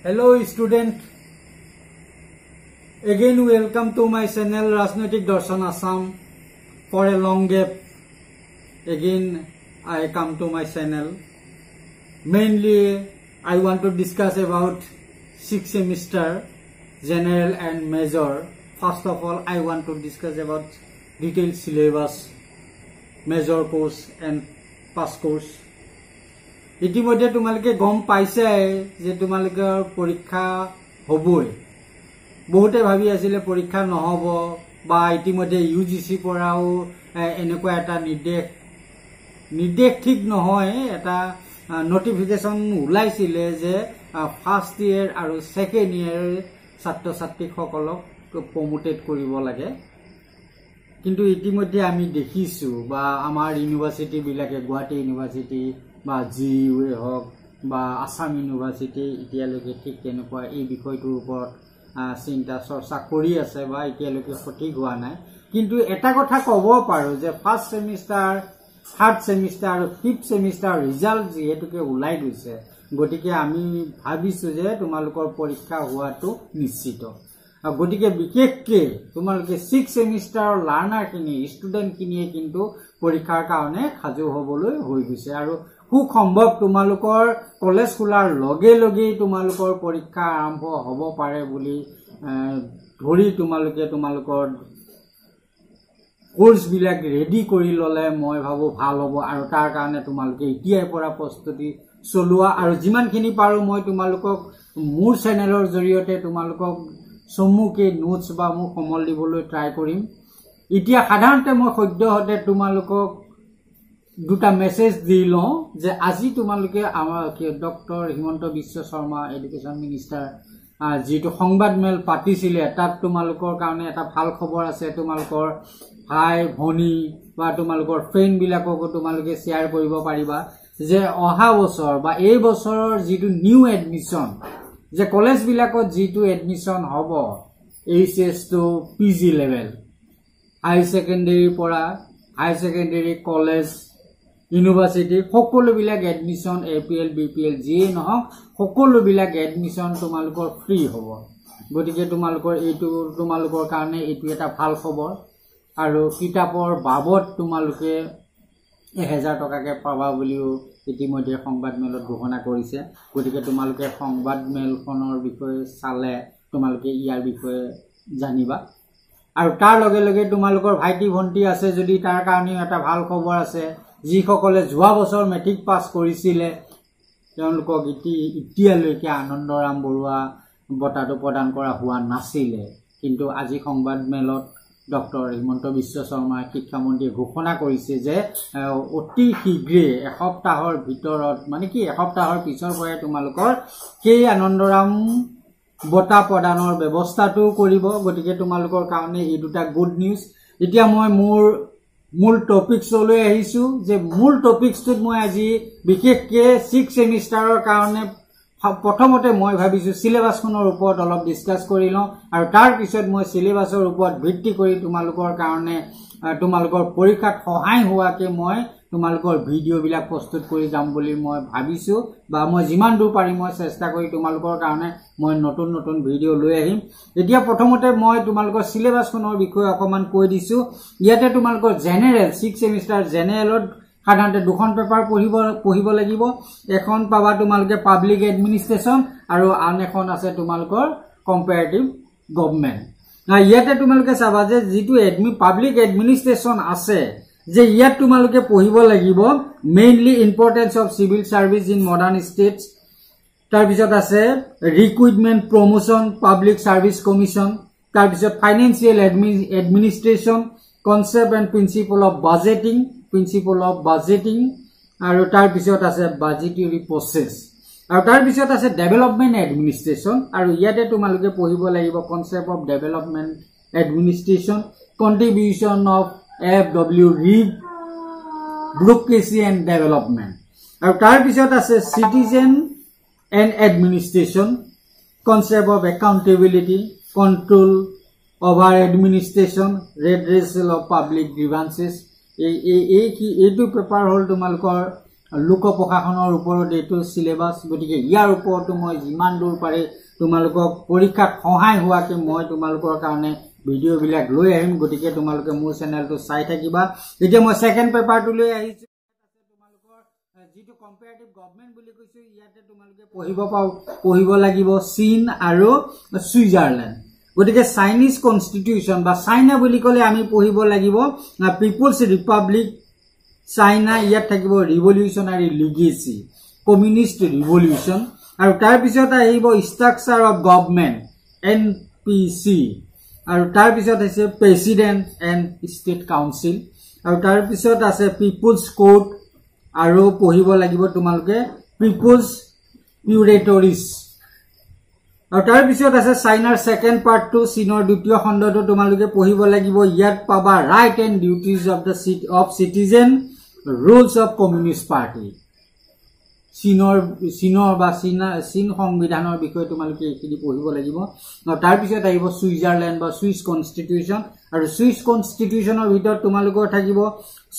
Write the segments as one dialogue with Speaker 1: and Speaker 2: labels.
Speaker 1: Hello student, again welcome to my channel Rajnaitik Darshan Assam. For a long gap, again I come to my channel. Mainly I want to discuss about 6th semester general and major. First of all, I want to discuss about detailed syllabus, major course and past course. ইতিমধ্যে তোমালোকে গম পাইছে যে তোমালোকৰ পৰীক্ষা হ'বই বহুতে ভাবি আছিল পৰীক্ষা নহব বা ইতিমধ্যে ইউজিসি পৰাও এনেকুৱা এটা নিৰ্দেশ ঠিক নহয় এটা নোটিফিকেশন ওলাইছিল যে ফাৰ্স্ট ইয়াৰ আৰু সেকেন্ড ইয়াৰ ছাত্ৰ ছাত্ৰীসকলক প্ৰমোটেড কৰিব লাগে কিন্তু ইতিমধ্যে আমি দেখিছো বা আমাৰ ইউনিভাৰ্সিটি বিলাকে গুৱাহাটী ইউনিভাৰ্সিটি বা জিউএ হক বা আসাম ইউনিভাৰ্সিটি ইতিয়ালৈকে ঠিক তেনেকুৱা এই বিষয়টোৰ ওপৰত চিন্তা চৰ্চা কৰি আছে বা ইতিয়ালৈকে সঠিক হোৱা নাই কিন্তু এটা কথা ক'ব পাৰো যে ফাৰ্স্ট সেমিষ্টাৰ থাৰ্ড সেমিষ্টাৰ আৰু ফিফথ সেমিষ্টাৰ ৰিজাল্ট যেহেতুকে ওলাই গৈছে গতিকে আমি ভাবিছো যে তোমালোকৰ পৰীক্ষা হোৱাটো নিশ্চিত গতিকে বিশেষকে তোমালোকে 6 সেমিষ্টাৰ লাৰ্নাৰ কিনি ষ্টুডেন্ট কিনিয়ে কিন্তু পৰীক্ষাৰ কাৰণে খাজু হ'বলৈ হৈ গৈছে আৰু খুব সম্ভৱ তোমালোকৰ কলেজ খোলাৰ লগে লগে তোমালোকৰ পৰীক্ষা আৰম্ভ হ'ব পাৰে বুলি ধৰি তোমালোকৰ কোৰ্স বিলাক ৰেডি কৰি ললে মই ভাবো ভাল হ'ব আৰু তাৰ কাৰণে তোমালোকে এতিয়াই পৰা প্ৰস্তুতি চলোৱা আৰু যিমানখিনি পাৰো মই তোমালোকক মোৰ চেনেলৰ জৰিয়তে তোমালোকক সম্মুখে নোটস বা মোক সমল দিবলৈ ট্ৰাই কৰিম এতিয়া সাধাৰণতে মই সদ্যহতে তোমালোকক দুটা মেসেজ দিলো যে আজি তোমালোকে আমাৰ doctor Himanta Biswa Sarma education minister যেটো সংবাদ মেল পাতিছিলে তাত তোমালোকৰ কাৰণে এটা ভাল খবৰ আছে তোমালোকৰ ভাই ভনী বা তোমালোকৰ ফ্ৰেন্ড বিলাকক তোমালোকে শেয়াৰ কৰিব পাৰিবা যে অহা বছৰ বা এই বছৰৰ যেটো নিউ এডমিশন যে কলেজ বিলাকত যেটো এডমিশন হ'ব HS to PG level high secondary পৰা হাই সেকেন্ডাৰী কলেজ ইউনিভাৰ্সিটি সকলো বিলাক এডমিশন এপিএল বিপিএল যি নহক সকলো বিলাক এডমিশন তোমালোকৰ ফ্ৰী হ'ব গতিকে তোমালোকৰ এইটো তোমালোকৰ কাৰণে এইটো এটা ভাল খবৰ আৰু কিতাপৰ বাবদ তোমালোকে 1000 টকাকে পাবা বুলিও ইতিমধ্যে সংবাদ মেলত ঘোষণা কৰিছে গতিকে তোমালোকে সংবাদ মেলখনৰ বিষয়ে চালে তোমালোকে ইয়াৰ বিষয়ে জানিবা আৰু তাৰ লগে লগে তোমালোকৰ ভাইটি ভন্টি আছে যদি তাৰ কাৰণে এটা ভাল খবৰ আছে যিসকলে যোৱা বছৰ মেট্ৰিক পাছ কৰিছিলে তেওঁলোকক ইতিয়ালৈকে আনন্দৰাম বৰুৱা বঁটাটো প্ৰদান কৰা হোৱা নাছিলে কিন্তু আজি সংবাদ মেলত ডক্টৰ হিমন্ত বিশ্ব শৰ্মা শিক্ষামন্ত্ৰীয়ে ঘোষণা কৰিছে যে অতি শীঘ্ৰে এসপ্তাহৰ ভিতৰত মানে কি এসপ্তাহৰ পিছৰ পৰাই তোমালোকৰ কে আনন্দৰাম বঁটা প্ৰদানৰ ব্যৱস্থাটো কৰিব গতিকে তোমালোকৰ কাৰণে এই দুটা গুড নিউজ এতিয়া মই মোৰ মূল টপিকস লৈ আহিছো যে মূল টপিকসটোত মই আজি বিশেষকে 6 সেমিষ্টাৰৰ কাৰণে প্ৰথমতে মই ভাবিছো সিলেবাসখনৰ ওপৰত অলপ ডিসকাস কৰি লওঁ আৰু তাৰ পিছত মই সিলেবাসৰ ওপৰত ভিত্তি কৰি তোমালোকৰ কাৰণে তোমালোকৰ পৰীক্ষাত সহায় হোৱাকে মই তোমালোকৰ ভিডিও বিলাক প্ৰস্তুত কৰি যাম বুলি মই ভাবিছো বা মই যিমান দূৰ পাৰি মই চেষ্টা কৰি তোমালোকৰ কাৰণে মই নতুন ভিডিও লৈ আহিম এতিয়া প্ৰথমতে মই তোমালোকৰ সিলেবাসখনৰ বিষয়ে অকমান কৈ দিছো ইয়াতে তোমালোকৰ জেনাৰেল 6 সেমিষ্টাৰ জেনাৰেলত সাধাৰণতে দুখন পেপাৰ পঢ়িব লাগিব এখন পাবা তোমালোকে পাব্লিক এডমিনিষ্ট্ৰেচন আৰু আন এখন আছে তোমালোকৰ কম্পাৰেটিভ গভৰ্ণমেন্ট না ইয়াতে তোমালোকে চাবা যে যেটো পাব্লিক এডমিনিষ্ট্ৰেচন আছে যে ইয়াত তোমালোকে পঢ়িব লাগিব mainly importance of civil service in modern states তাৰ পিছত আছে recruitment promotion public service commission তাৰ পিছত financial administration concept and principle of budgeting আৰু তাৰ পিছত আছে বাজেটৰী প্ৰসেস আৰু তাৰ পিছত আছে ডেভেলপমেন্ট এডমিনিষ্ট্ৰেচন আৰু ইয়াতে তোমালোকে পঢ়িব লাগিব concept of development administration contribution of FW Reed Bureaucracy and Development আৰু তাৰ পিছত আছে Citizen and Administration Concept of Accountability Control over Administration Redressal of Public Grievances এইটো পেপাৰ হল তোমালোকৰ লোক প্ৰশাসনৰ ওপৰত এইটো সিলেবাস গতিকে ইয়াৰ ওপৰতো মই যিমান দূৰ পাৰে তোমালোকক পৰীক্ষাত সহায় হোৱাকে মই তোমালোকৰ কাৰণে ভিডিও বিলাক লৈ আহিম গতিকে তোমালোকে মোৰ চেনেলটো চাই থাকিবা এতিয়া মই সেকেন্ড পেপাৰটো লৈ আহিছো তোমালোকৰ যেটো কম্পাৰেটিভ গভৰ্নমেন্ট বুলি কৈছো ইয়াতে তোমালোকে পঢ়িব লাগিব চীন আৰু সুইজাৰল্যান্ড গতিকে চাইনিজ কনস্টিটিউশন বা চাইনা বুলি কলে আমি পঢ়িব লাগিব পিপলছ ৰিপাব্লিক চাইনা ইয়াত থাকিব ৰিভলিউশনাৰী লিগেসি কমিউনিষ্ট ৰিভলিউশন আৰু তাৰ পিছত আহিব ষ্ট্ৰাকচাৰ অফ গভৰ্নমেন্ট এনপিসি আৰু তাৰ পিছত আছে প্ৰেসিডেন্ট এণ্ড ষ্টেট কাউন্সিল আৰু তাৰ পিছত আছে পিপলছ কোৰ্ট আৰু পঢ়িব লাগিব তোমালোকে পিপলছ পিউৰেটৰিজ আৰু তাৰ পিছত আছে চাইনাৰ সেকেন্ড পাৰ্টটো চীনৰ দ্বিতীয় খণ্ডটো তোমালোকে পঢ়িব লাগিব ইয়াত পাবা right and duties of the citizen rules of communist party চীন সংবিধানৰ বিষয়ে তোমালোকে এখিনি পঢ়িব লাগিব তাৰ পিছত আহিব সুইজাৰল্যান্ড বা সুইস কনস্টিটিউশন আৰু সুইস কনস্টিটিউশনৰ ভিতৰত তোমালোকৰ থাকিব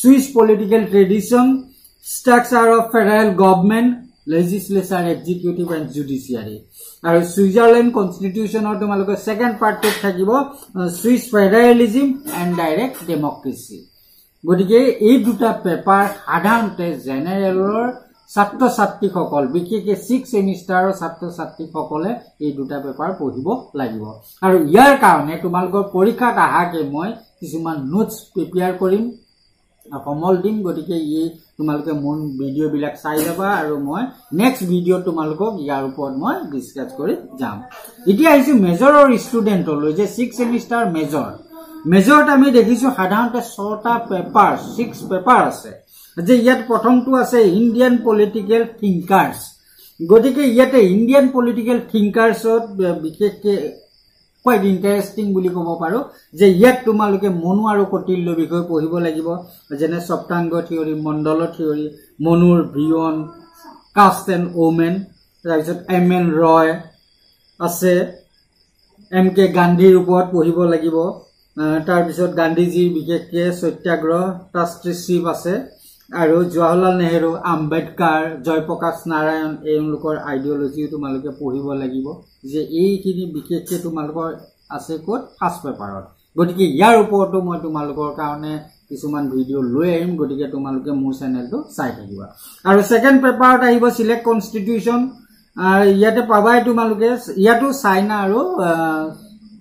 Speaker 1: Swiss political tradition structure of federal government legislature executive and judiciary আৰু সুইজাৰল্যান্ড কনস্টিটিউশনৰ তোমালোকৰ সেকেন্ড পাৰ্টত থাকিব সুইস ফেডাৰেলিজম এণ্ড ডাইৰেক্ট ডেমক্ৰেসি গতিকে এই দুটা পেপাৰ সাধাৰণতে জেনেৰেলৰ ছাত্ৰ ছাত্ৰীসকল বিশেষকৈ 6 সেমিষ্টাৰৰ ছাত্ৰ ছাত্ৰীসকলে এই দুটা পেপাৰ পঢ়িব লাগিব আৰু ইয়াৰ কাৰণে তোমালোকৰ পৰীক্ষাত আহাকে মই কিছুমান নোটছ প্ৰিপেয়াৰ কৰিম কমল দিম গতিকে এই তোমালোকে মোৰ ভিডিও বিলাক চাই যাবা আৰু মই নেক্সট ভিডিও তোমালোকক ইয়াৰ ওপৰত মই ডিসকাস কৰি যাম এতিয়া আহিছো মেজৰৰ ষ্টুডেন্টলৈ যে 6 সেমিষ্টাৰ মেজৰত আমি দেখিছো সাধাৰণতে 6টা পেপাৰ 6 পেপাৰ আছে যে ইয়াত প্ৰথমটো আছে ইণ্ডিয়ান পলিটিক্যাল থিংকাৰ্স গতিকে ইয়াতে ইণ্ডিয়ান পলিটিক্যাল থিংকাৰ্সত বিশেষকৈ quite interesting বুলি ক'ব পাৰো যে ইয়াত তোমালোকে মনু আৰু কৌটিল্য বিষয় পঢ়িব লাগিব যেনে সপ্তাংগ থিওৰি মণ্ডল থিওৰি মনুৰ ভিয়ন কাষ্ট এণ্ড ওমেন তাৰপিছত এমএন ৰয় আছে এমকে গান্ধীৰ ওপৰত পঢ়িব লাগিব তাৰ পিছত গান্ধীজীৰ বিশেষকৈ সত্যাগ্ৰহ ট্ৰাষ্ট্ৰীশিপ আছে আৰু জৱাহৰলাল নেহৰু আম্বেদকাৰ জয়প্ৰকাশ নাৰায়ণ এওঁলোকৰ আইডিঅলজি তোমালোকে পঢ়িব লাগিব যে এইখিনি বিশেষকৈ তোমালোকৰ আছে ক'ত ফাৰ্ষ্ট পেপাৰত গতিকে ইয়াৰ ওপৰতো মই তোমালোকৰ কাৰণে কিছুমান ভিডিও লৈ আহিম গতিকে তোমালোকে মোৰ চেনেলটো চাই থাকিবা আৰু সেকেন্ড পেপাৰত আহিব সিলেক্ট কনস্টিটিউশন ইয়াতে পাবাই তোমালোকে ইয়াতো চাইনা আৰু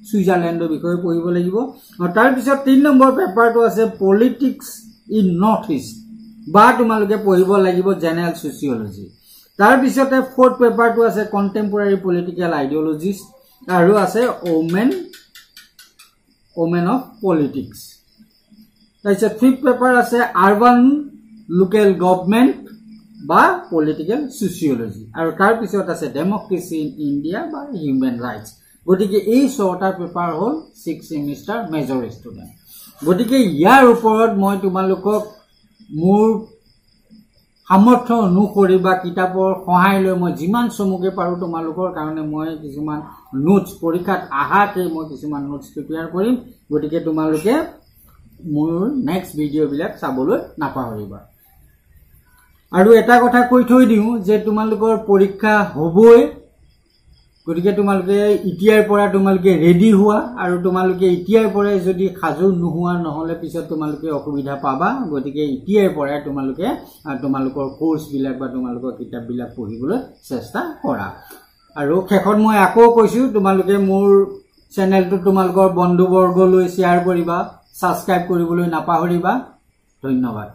Speaker 1: সুইজাৰল্যান্ডৰ বিষয়ে পঢ়িব লাগিব আৰু তাৰ পিছত 3 নম্বৰ পেপাৰটো আছে পলিটিক্স ইন নৰ্থ ইষ্ট বা তোমালোকে পঢ়িব লাগিব জেনাৰেল সোচিয়োলজি তাৰ পিছতে 4th পেপাৰটো আছে কন্টেম্পৰাৰী পলিটিক্যাল আইডিঅলজিজ আৰু আছে ওমেন অফ পলিটিক্স তাৰপিছত 5th পেপাৰ আছে আৰবান লোকেল গভৰ্নমেন্ট বা পলিটিক্যাল সোচিয়োলজি আৰু তাৰ পিছত আছে ডেমক্ৰেসি ইন ইণ্ডিয়া বা হিউম্যান ৰাইটস গতিকে এই 6টা পেপাৰ হ'ল 6 সেমিষ্টাৰ মেজৰ ষ্টুডেন্ট গতিকে ইয়াৰ ওপৰত মই তোমালোকক মোৰ সামৰ্থ্য অনুসৰি বা কিতাপৰ সহায় লৈ মই যিমান চমুকে পাৰো তোমালোকৰ কাৰণে মই কিছুমান নোটছ পৰীক্ষাত আহাকে মই কিছুমান নোটছ প্ৰিপেয়াৰ কৰিম গতিকে তোমালোকে মোৰ নেক্সট ভিডিও বিলাক চাবলৈ নাপাহৰিবা আৰু এটা কথা কৈ থৈ দিও যে তোমালোকৰ পৰীক্ষা হ'বই গতিকে তোমালোকে ইতিয়াৰ পৰা তোমালোকে ৰেডি হোৱা আৰু তোমালোকে ইতিয়াৰ পৰা যদি খাজু নোহোৱা নহলে পিছত তোমালোকে অসুবিধা পাবা গতিকে ইতিয়াৰ পৰা তোমালোকে তোমালোকৰ কোৰ্স বিলাক বা তোমালোকৰ কিতাপ বিলাক পঢ়িবলৈ চেষ্টা কৰা আৰু শেষত মই আকৌ কৈছো তোমালোকে মোৰ চেনেলটো তোমালোকৰ বন্ধুবৰ্গলৈ শ্বেয়াৰ কৰিবা সাবস্ক্ৰাইব কৰিবলৈ নাপাহৰিবা ধন্যবাদ